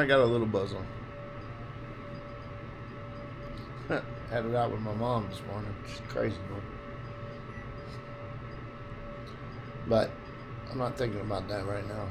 I got a little buzz on. Had it out with my mom this morning. She's crazy, boy. But I'm not thinking about that right now.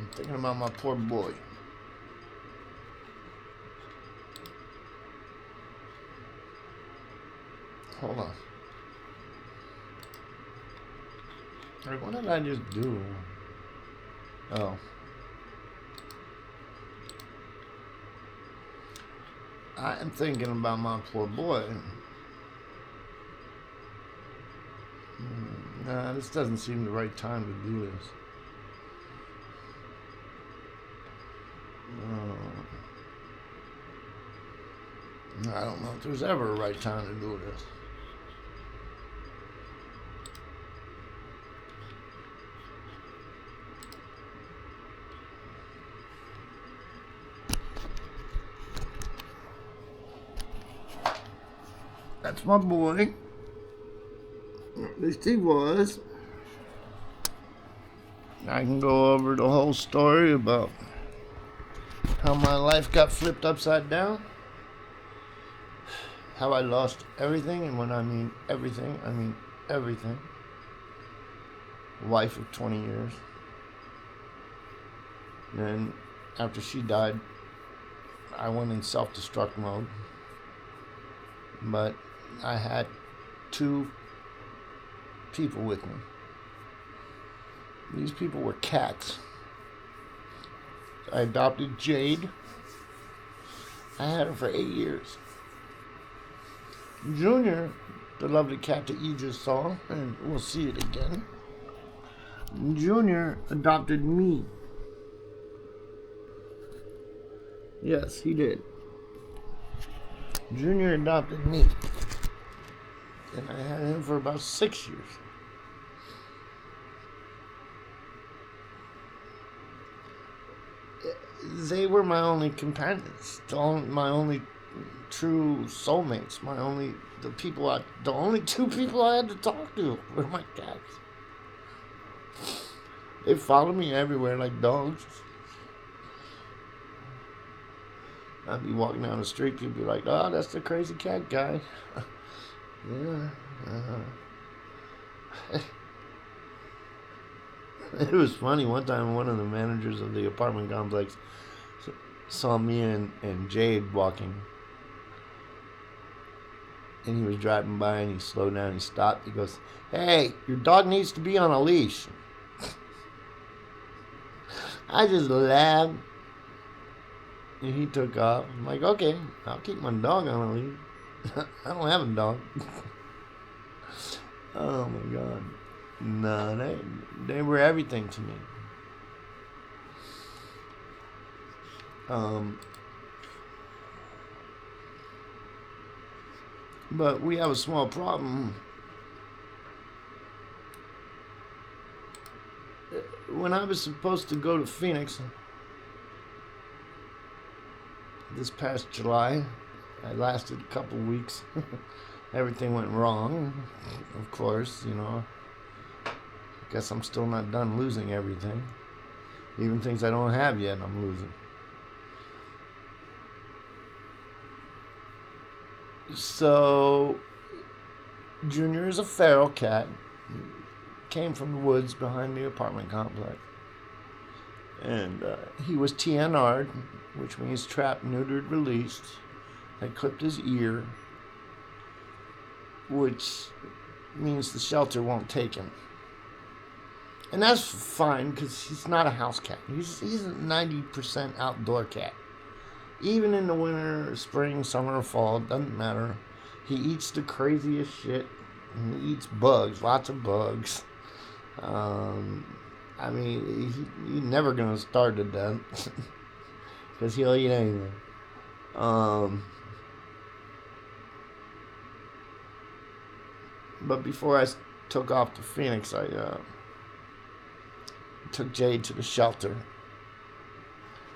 I'm thinking about my poor boy. Hold on. Alright, what did I just do? Oh. I am thinking about my poor boy. Nah, this doesn't seem the right time to do this. I don't know if there's ever a right time to do this. That's my boy. At least he was. I can go over the whole story about how my life got flipped upside down. How I lost everything, and when I mean everything, I mean everything. Wife of 20 years. And after she died, I went in self-destruct mode. But I had 2 people with me. These people were cats. I adopted Jade. I had her for 8 years. Junior, the lovely cat that you just saw, and we'll see it again. Junior adopted me. Yes, he did. Junior adopted me. And I had him for about 6 years. They were my only companions, my only true soulmates, the only 2 people I had to talk to were my cats. They followed me everywhere like dogs. I'd be walking down the street, people be like, "Oh, that's the crazy cat guy." Yeah. It was funny. One time, one of the managers of the apartment complex saw me and Jade walking. And he was driving by and he slowed down and he stopped. He goes, "Hey, your dog needs to be on a leash." I just laughed. And he took off. I'm like, "Okay, I'll keep my dog on a leash." I don't have a dog. Oh my God. No, they were everything to me. But we have a small problem. When I was supposed to go to Phoenix this past July, I lasted a couple weeks. Everything went wrong, of course, you know. I guess I'm still not done losing everything. Even things I don't have yet, I'm losing. So, Junior is a feral cat. Came from the woods behind the apartment complex. And he was TNR'd, which means trapped, neutered, released. I clipped his ear, which means the shelter won't take him. And that's fine, because he's not a house cat. He's a 90% outdoor cat. Even in the winter, spring, summer, fall, doesn't matter. He eats the craziest shit. He eats bugs, lots of bugs. I mean, he's never going to starve to death. Because he'll eat anything. But before I took off to Phoenix, I took Jade to the shelter.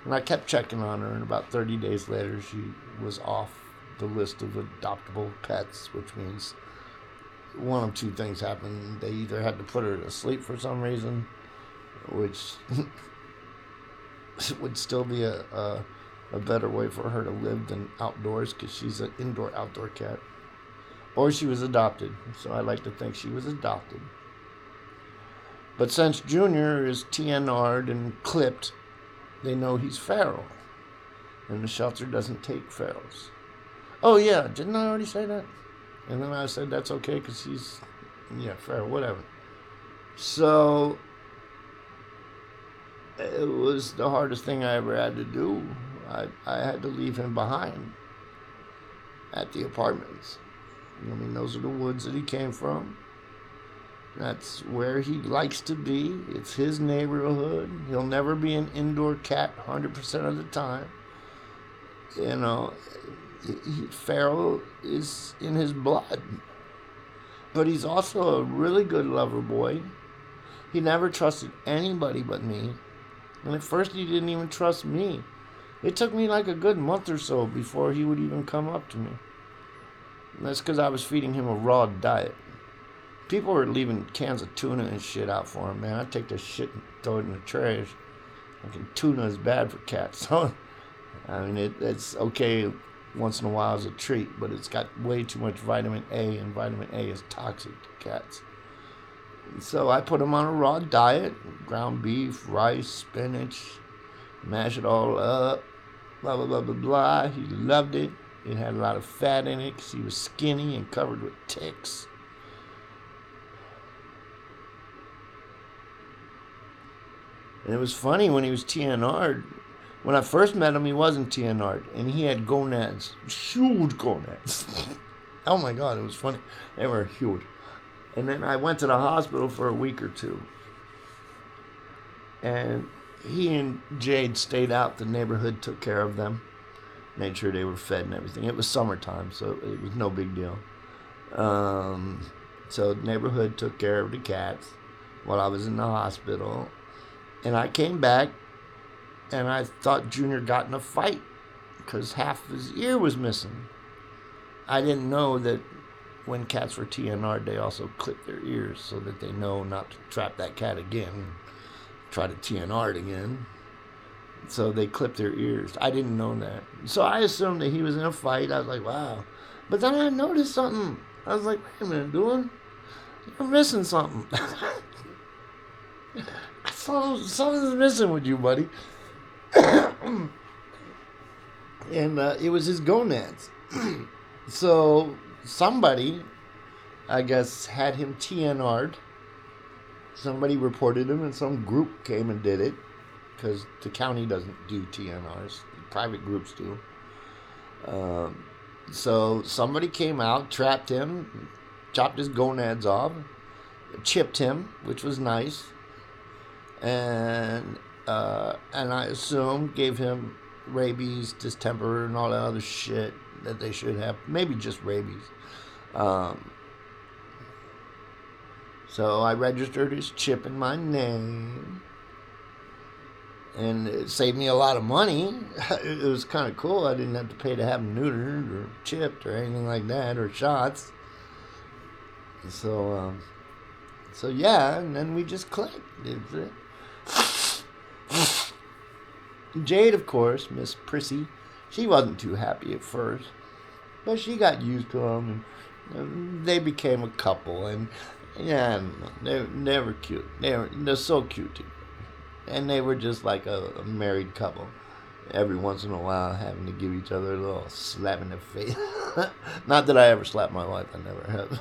And I kept checking on her, and about 30 days later, she was off the list of adoptable pets, which means one of 2 things happened. They either had to put her to sleep for some reason, which would still be a better way for her to live than outdoors, because she's an indoor-outdoor cat. Or she was adopted, so I like to think she was adopted. But since Junior is TNR'd and clipped, they know he's feral. And the shelter doesn't take ferals. Oh yeah, didn't I already say that? And then I said that's okay because he's, feral, whatever. So, it was the hardest thing I ever had to do. I had to leave him behind at the apartments. I mean, those are the woods that he came from. That's where he likes to be. It's his neighborhood. He'll never be an indoor cat 100% of the time. Feral is in his blood. But he's also a really good lover boy. He never trusted anybody but me. And at first he didn't even trust me. It took me like a good month or so before he would even come up to me. And that's because I was feeding him a raw diet. People were leaving cans of tuna and shit out for him, man. I take the shit and throw it in the trash. Tuna is bad for cats. So, I mean, it's okay once in a while as a treat, but it's got way too much vitamin A, and vitamin A is toxic to cats. So I put him on a raw diet, ground beef, rice, spinach, mash it all up, blah, blah, blah, blah, blah. He loved it. It had a lot of fat in it because he was skinny and covered with ticks. And it was funny when he was TNR'd. When I first met him, he wasn't TNR'd, and he had gonads, huge gonads. Oh my God, it was funny. They were huge. And then I went to the hospital for a week or two. And he and Jade stayed out. The neighborhood took care of them, made sure they were fed and everything. It was summertime, so it was no big deal. So the neighborhood took care of the cats while I was in the hospital. And I came back, and I thought Junior got in a fight because half of his ear was missing. I didn't know that when cats were TNR'd, they also clip their ears so that they know not to trap that cat again, try to TNR it again. So they clip their ears. I didn't know that. So I assumed that he was in a fight. I was like, wow. But then I noticed something. I was like, wait a minute, dude. You're missing something. I saw something's missing with you, buddy. And it was his gonads. So somebody, I guess, had him TNR'd. Somebody reported him, and some group came and did it, because the county doesn't do TNRs. Private groups do. So somebody came out, trapped him, chopped his gonads off, chipped him, which was nice, and I assume gave him rabies, distemper, and all that other shit that they should have. Maybe just rabies. So I registered his chip in my name, and it saved me a lot of money. It was kind of cool. I didn't have to pay to have him neutered or chipped or anything like that, or shots. So yeah, and then we just clicked. Jade, of course, Miss Prissy, she wasn't too happy at first, but she got used to him, and they became a couple, and yeah, they were cute. They're so cute too. And they were just like a married couple. Every once in a while, having to give each other a little slap in the face. Not that I ever slapped my wife. I never have.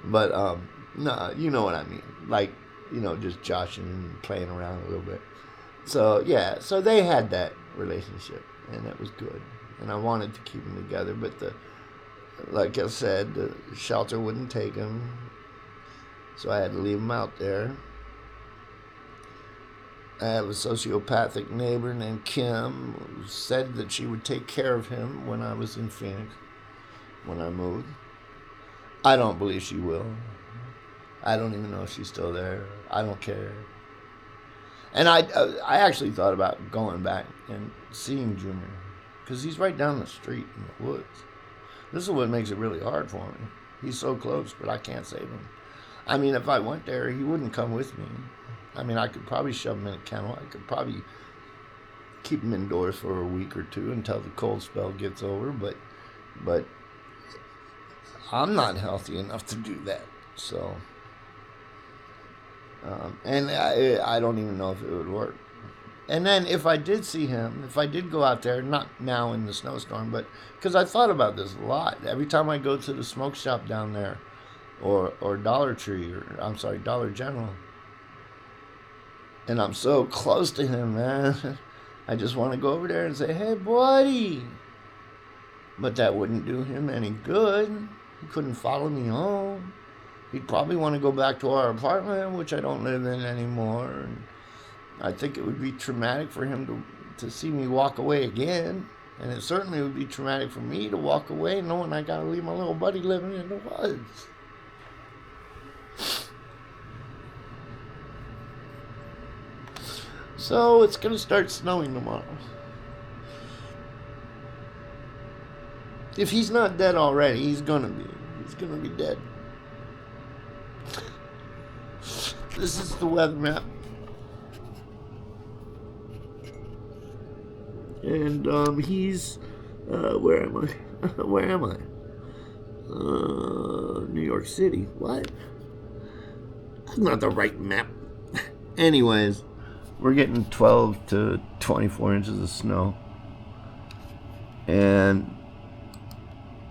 But, no, you know what I mean. Like, just joshing and playing around a little bit. So, yeah. So they had that relationship. And it was good. And I wanted to keep them together. But, like I said, the shelter wouldn't take them. So I had to leave them out there. I have a sociopathic neighbor named Kim who said that she would take care of him when I was in Phoenix, when I moved. I don't believe she will. I don't even know if she's still there. I don't care. And I actually thought about going back and seeing Junior, because he's right down the street in the woods. This is what makes it really hard for me. He's so close, but I can't save him. I mean, if I went there, he wouldn't come with me. I mean, I could probably shove him in a kennel. I could probably keep him indoors for a week or two until the cold spell gets over. But I'm not healthy enough to do that. So, and I don't even know if it would work. And then if I did see him, if I did go out there, not now in the snowstorm, but because I thought about this a lot. Every time I go to the smoke shop down there, or Dollar Tree, or I'm sorry, Dollar General, and I'm so close to him, man, I just want to go over there and say, hey, buddy. But that wouldn't do him any good. He couldn't follow me home. He'd probably want to go back to our apartment, which I don't live in anymore. And I think it would be traumatic for him to see me walk away again. And it certainly would be traumatic for me to walk away knowing I got to leave my little buddy living in the woods. So it's going to start snowing tomorrow. If he's not dead already, he's going to be. He's going to be dead. This is the weather map. And he's where am I? Where am I? New York City. What? That's not the right map. Anyways, we're getting 12 to 24 inches of snow. And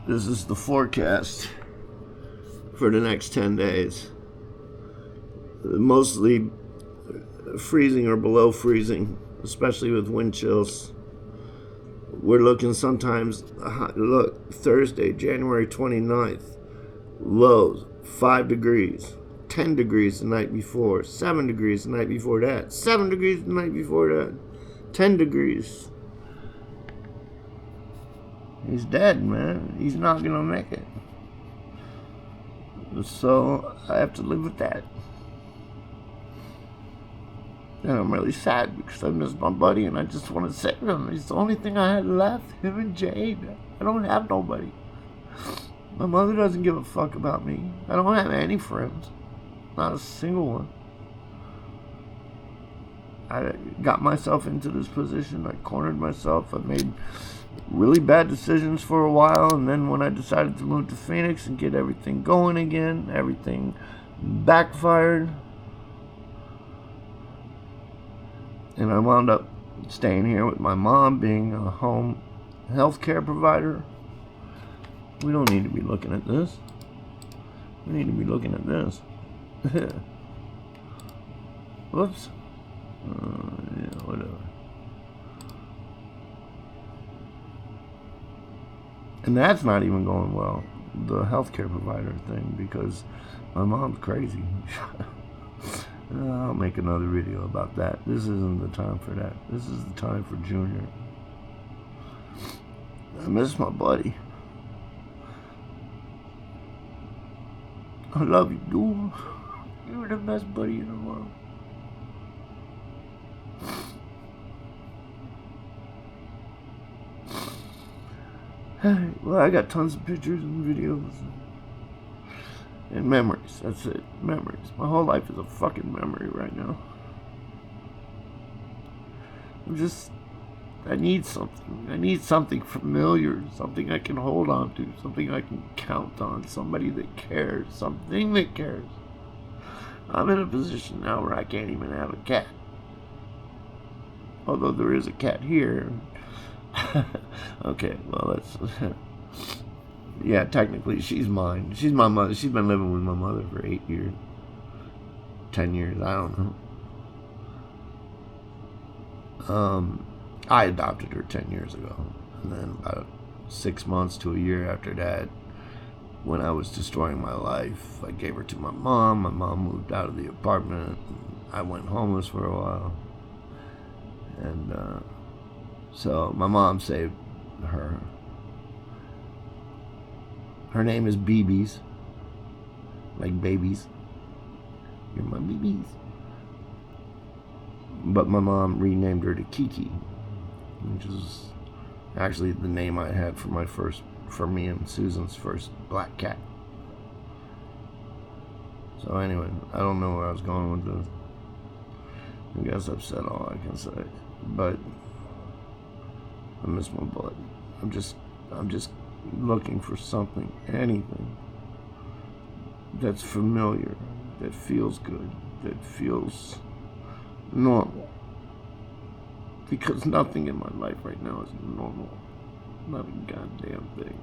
this is the forecast for the next 10 days. Mostly freezing or below freezing, especially with wind chills. We're looking sometimes, look, Thursday, January 29th, lows, 5 degrees, 10 degrees the night before, 7 degrees the night before that, 7 degrees the night before that, 10 degrees. He's dead, man. He's not going to make it. So I have to live with that. And I'm really sad because I miss my buddy and I just want to save him. He's the only thing I had left, him and Jade. I don't have nobody. My mother doesn't give a fuck about me. I don't have any friends. Not a single one. I got myself into this position. I cornered myself. I made really bad decisions for a while. And then when I decided to move to Phoenix and get everything going again, everything backfired. And I wound up staying here with my mom, being a home health care provider. We don't need to be looking at this. We need to be looking at this. Whoops. Yeah, whatever. And that's not even going well, the healthcare provider thing, because my mom's crazy. I'll make another video about that. This isn't the time for that. This is the time for Junior. I miss my buddy. I love you, dude. You're the best buddy in the world. Well, I got tons of pictures and videos. And memories. That's it. Memories. My whole life is a fucking memory right now. I need something. I need something familiar. Something I can hold on to. Something I can count on. Somebody that cares. Something that cares. I'm in a position now where I can't even have a cat. Although there is a cat here. Okay, well, that's... Yeah, technically, she's mine. She's my mother. She's been living with my mother for 8 years. 10 years, I don't know. I adopted her 10 years ago. And then about 6 months to a year after that, when I was destroying my life, I gave her to my mom. My mom moved out of the apartment. I went homeless for a while. And so my mom saved her. Her name is BB's. Like babies. You're my BB's. But my mom renamed her to Kiki, which is actually the name I had for me and Susan's first black cat. So anyway, I don't know where I was going with this. I guess I've said all I can say, but I miss my blood. I'm just looking for something, anything that's familiar, that feels good, that feels normal. Because nothing in my life right now is normal. Not a goddamn thing.